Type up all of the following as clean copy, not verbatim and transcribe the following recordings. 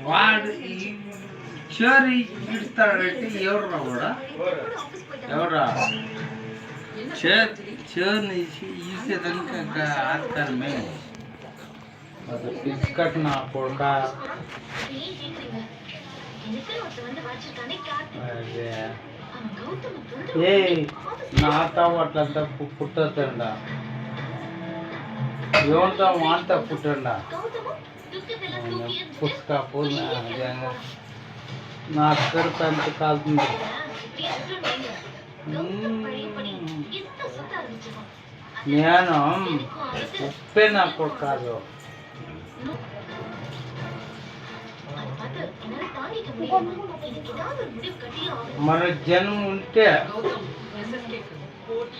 వాడు చివరి ఇస్తాడంటే ఎవర్రా కూడా ఎవరా చివరిని ఈసేదానికి ఆస్కారమే బిస్కట్ నా కొడుక ఏ నాతో అట్లంతా పుట్టండ ఏమంతా అంతా పుట్టండ పుస్తక నా కడుపు అంత కాలుతుంది నేను ఉప్పే నాకు కాదు మన జన్మ ఉంటే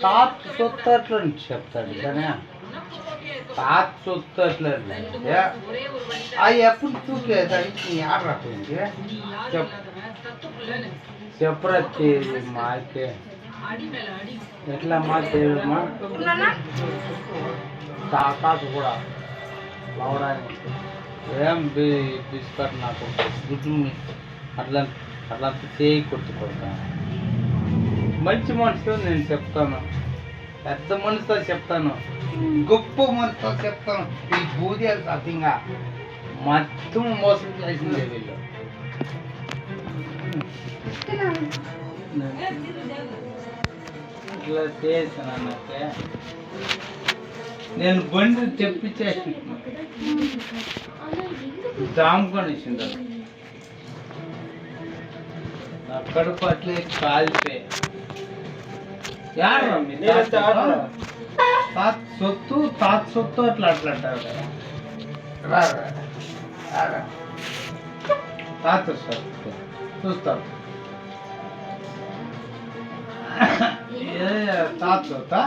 తాత సొత్తట్లు చెప్తాడు కానీ తాత సొత్తట్లు అవి ఎప్పుడు చూకేదానికి ఆడరాకుంది చెప్పరచ్చి మాకే ఎట్లా మా తెలియమ్మా తాత కూడా లవడానికి ఏం బిస్కట్ నాకు గుడ్డు అట్లా అట్లంతా చేయి కొట్టుకుంటాను మంచి మనిషితో నేను చెప్తాను పెద్ద మనిషితో చెప్తాను గొప్ప మనిషితో చెప్తాను ఈ బూది సత్యంగా మొత్తం మోసం చేసిందే వీళ్ళు ఇట్లా చేసాను అన్నట్టే నేను బండి తెప్పించేసి దాముకొని ఇచ్చింది నా కడుపు అట్లే కాలిపోయి తాత సొత్తు అట్లా అట్లా అంటారు కదా తాత సొత్తు చూస్తాం తాత సొత్తా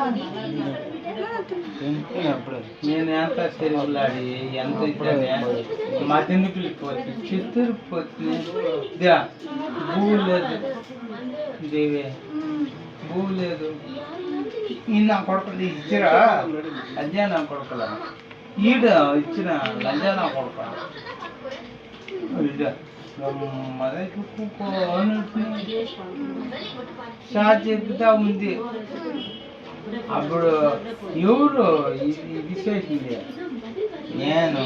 అప్పుడు నేను ఎంత సెలవులాడి ఎంత మధ్యని పిలిపోతుంది చిత్తూరు పోతుంది భూ లేదు దేవే భూ లేదు ఈ నా కొడుకులు ఇచ్చిరా లంజా నా కొడుకుల ఈడ ఇచ్చిన లంజా నా కొడుకు షార్ట్ చెప్తా ఉంది అప్పుడు ఎవరు ఇది చేసింది నేను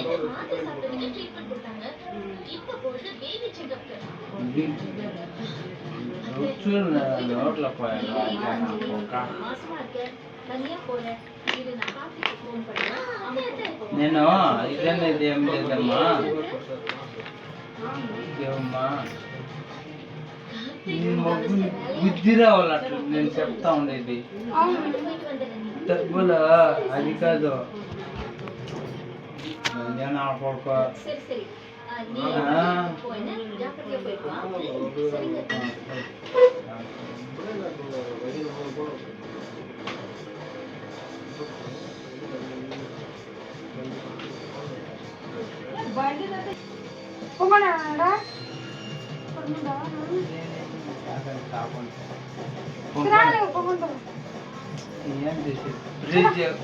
నోట్లో పోయాను నేను ఇదనేది ఏం లేదమ్మా ఏమమ్మా బుద్ధి రావాలి అట్లా నేను చెప్తా ఉండేది డబ్బులు అది కాదు నేను కొడుకు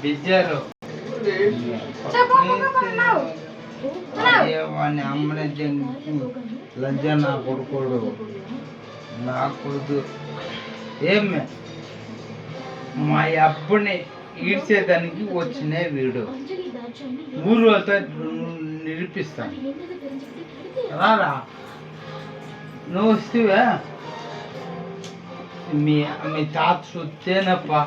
బిజ్జారు వాడిని అమ్మనే లంజ నా కొడుకోడు నా కొడుకు ఏమే మా అబ్బని ఈడ్చేదానికి వచ్చినే వీడు ఊరు అంతా నిరూపిస్తాను రారా నువ్వు వస్తేవా మీ మీ తాత చూస్తేనప్పా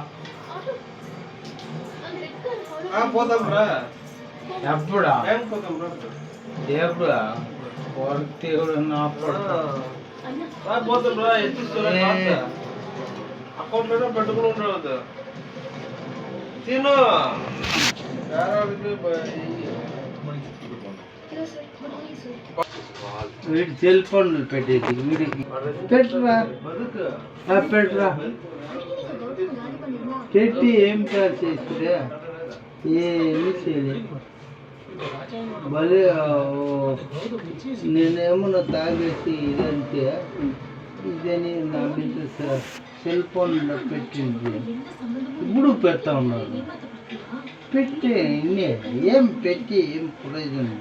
ఎప్పుడా ఎప్పుడా దేవుడు నా అకౌంట్లో పెట్టుకుని ఉండదు తిను వీడి సెల్ ఫోన్లు పెట్టేది వీడికి పెట్టురా పెట్టురా పెట్టి ఏం చేస్తే ఏమి చేయలేదు భలే నేనేమన్నా తాగేసి ఇదంటే ఇదని నా మీద సెల్ ఫోన్లో పెట్టింది ఇప్పుడు పెడతా ఉన్నారు పెట్టి ఏం పెట్టి ఏం ప్రయోజనం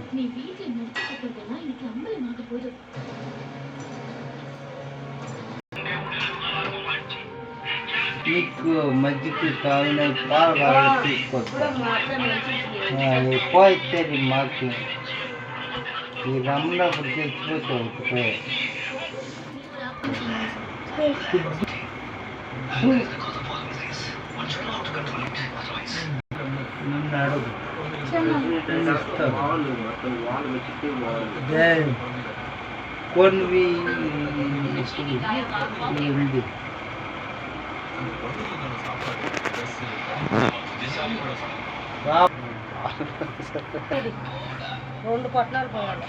నీకు మధ్యకి కావాలని పాలు కావాలి తీసుకోవచ్చు ఎక్కువ ఇచ్చేది మాకు ఈ రమ్మన్నప్పుడు తెచ్చిపోతే నన్ను అడుగు కొన్ని ఉంది రెండు పొట్లాలు పోవాలి